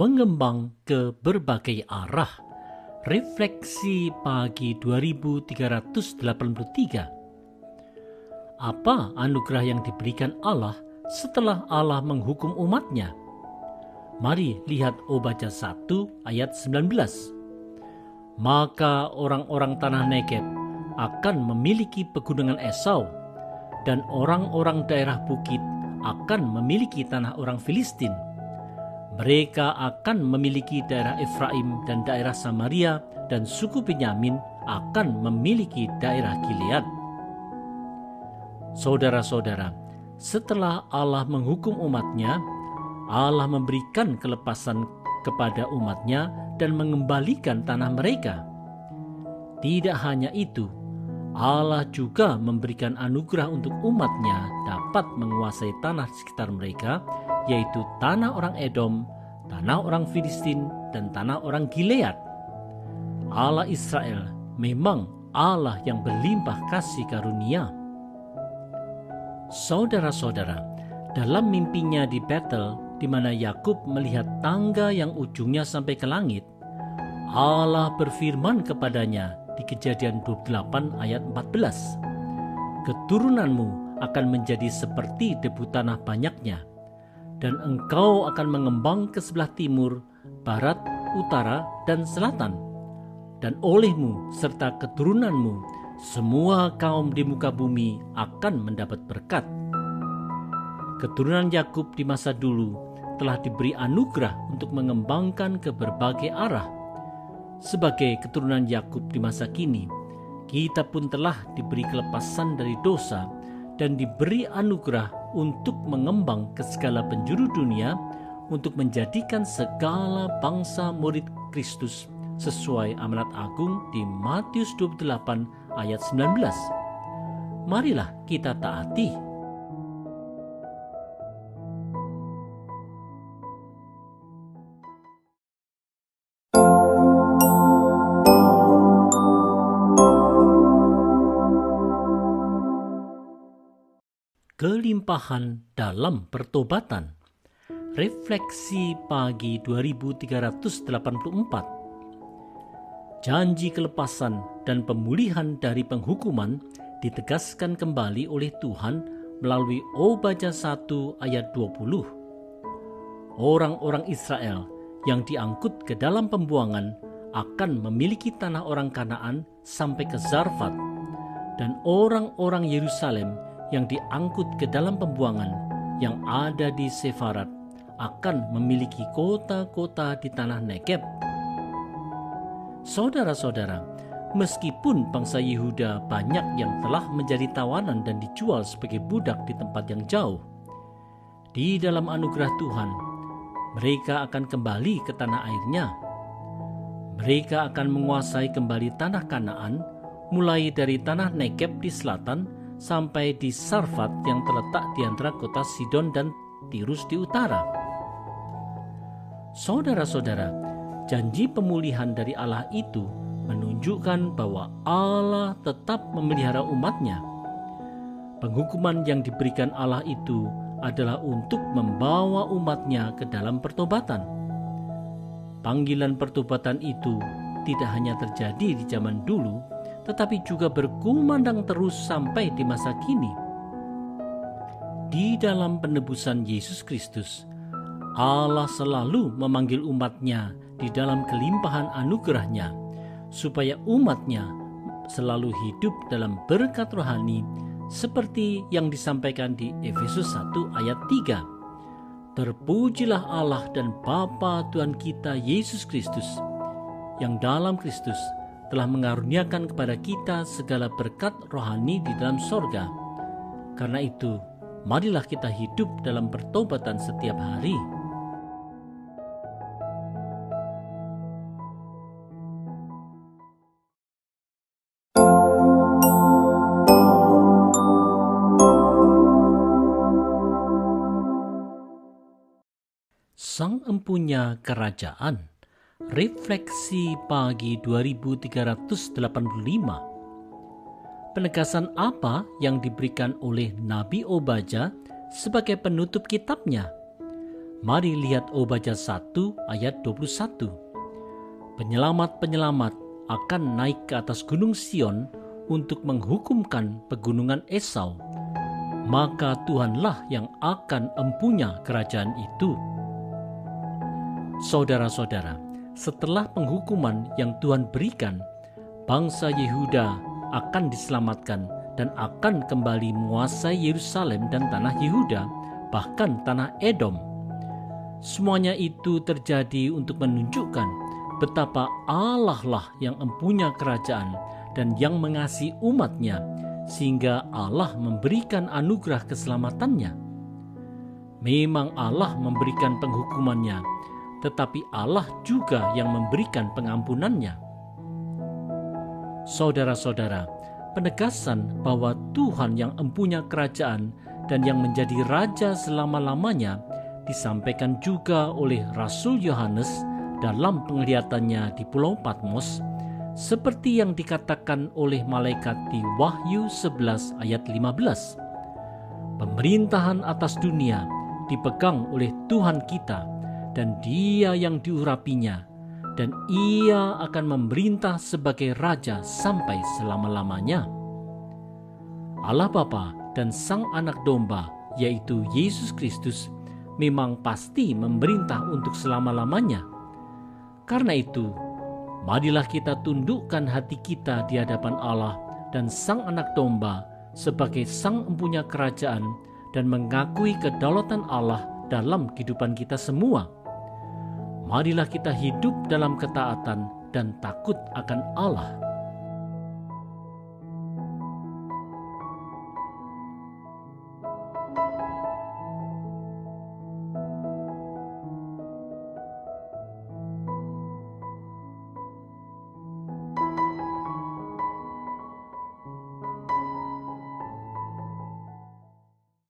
mengembang ke berbagai arah. Refleksi pagi 2383. Apa anugerah yang diberikan Allah setelah Allah menghukum umatnya? Mari lihat Obadya 1 ayat 19. Maka orang-orang tanah Negeb akan memiliki pegunungan Esau, dan orang-orang daerah bukit akan memiliki tanah orang Filistin. Mereka akan memiliki daerah Efraim dan daerah Samaria, dan suku Benyamin akan memiliki daerah Gilead. Saudara-saudara, setelah Allah menghukum umatnya, Allah memberikan kelepasan kepada umatnya dan mengembalikan tanah mereka. Tidak hanya itu, Allah juga memberikan anugerah untuk umatnya dapat menguasai tanah sekitar mereka, yaitu tanah orang Edom, tanah orang Filistin, dan tanah orang Gilead. Allah Israel memang Allah yang berlimpah kasih karunia. Saudara-saudara, dalam mimpinya di Betel, di mana Yakub melihat tangga yang ujungnya sampai ke langit, Allah berfirman kepadanya di Kejadian 28 ayat 14, "Keturunanmu akan menjadi seperti debu tanah banyaknya, dan engkau akan mengembang ke sebelah timur, barat, utara, dan selatan. Dan olehmu serta keturunanmu, semua kaum di muka bumi akan mendapat berkat." Keturunan Yakub di masa dulu telah diberi anugerah untuk mengembangkan ke berbagai arah. Sebagai keturunan Yakub di masa kini, kita pun telah diberi kelepasan dari dosa dan diberi anugerah untuk mengembang ke segala penjuru dunia untuk menjadikan segala bangsa murid Kristus sesuai amanat agung di Matius 28 ayat 19. Marilah kita taati. Kelimpahan dalam pertobatan. Refleksi pagi 2384. Janji kelepasan dan pemulihan dari penghukuman ditegaskan kembali oleh Tuhan melalui Obadya 1 ayat 20. Orang-orang Israel yang diangkut ke dalam pembuangan akan memiliki tanah orang Kanaan sampai ke Zarfat, dan orang-orang Yerusalem yang diangkut ke dalam pembuangan yang ada di Sefarat akan memiliki kota-kota di tanah Negeb. Saudara-saudara, meskipun bangsa Yehuda banyak yang telah menjadi tawanan dan dijual sebagai budak di tempat yang jauh, di dalam anugerah Tuhan, mereka akan kembali ke tanah airnya. Mereka akan menguasai kembali tanah Kanaan, mulai dari tanah Negeb di selatan sampai di Sarfat yang terletak di antara kota Sidon dan Tirus di utara. Saudara-saudara, janji pemulihan dari Allah itu menunjukkan bahwa Allah tetap memelihara umatnya. Penghukuman yang diberikan Allah itu adalah untuk membawa umatnya ke dalam pertobatan. Panggilan pertobatan itu tidak hanya terjadi di zaman dulu, tetapi juga berkumandang terus sampai di masa kini. Di dalam penebusan Yesus Kristus, Allah selalu memanggil umatnya di dalam kelimpahan anugerahnya, supaya umatnya selalu hidup dalam berkat rohani, seperti yang disampaikan di Efesus 1 ayat 3. Terpujilah Allah dan Bapa Tuhan kita Yesus Kristus, yang dalam Kristus telah mengaruniakan kepada kita segala berkat rohani di dalam sorga. Karena itu, marilah kita hidup dalam pertobatan setiap hari. Sang Empunya Kerajaan. Refleksi pagi 2385. Penegasan apa yang diberikan oleh Nabi Obadya sebagai penutup kitabnya? Mari lihat Obadya 1 ayat 21. Penyelamat-penyelamat akan naik ke atas gunung Sion untuk menghukumkan pegunungan Esau. Maka Tuhanlah yang akan empunya kerajaan itu. Saudara-saudara, setelah penghukuman yang Tuhan berikan, bangsa Yehuda akan diselamatkan dan akan kembali menguasai Yerusalem dan tanah Yehuda, bahkan tanah Edom. Semuanya itu terjadi untuk menunjukkan betapa Allah lah yang empunya kerajaan dan yang mengasihi umatnya, sehingga Allah memberikan anugerah keselamatannya. Memang Allah memberikan penghukumannya, tetapi Allah juga yang memberikan pengampunannya. Saudara-saudara, penegasan bahwa Tuhan yang empunya kerajaan dan yang menjadi raja selama-lamanya disampaikan juga oleh Rasul Yohanes dalam penglihatannya di Pulau Patmos, seperti yang dikatakan oleh malaikat di Wahyu 11 ayat 15. Pemerintahan atas dunia dipegang oleh Tuhan kita, dan Dia yang diurapinya, dan Ia akan memerintah sebagai Raja sampai selama-lamanya. Allah Bapa dan Sang Anak Domba, yaitu Yesus Kristus, memang pasti memerintah untuk selama-lamanya. Karena itu, marilah kita tundukkan hati kita di hadapan Allah dan Sang Anak Domba sebagai Sang Empunya Kerajaan dan mengakui kedaulatan Allah dalam kehidupan kita semua. Marilah kita hidup dalam ketaatan dan takut akan Allah.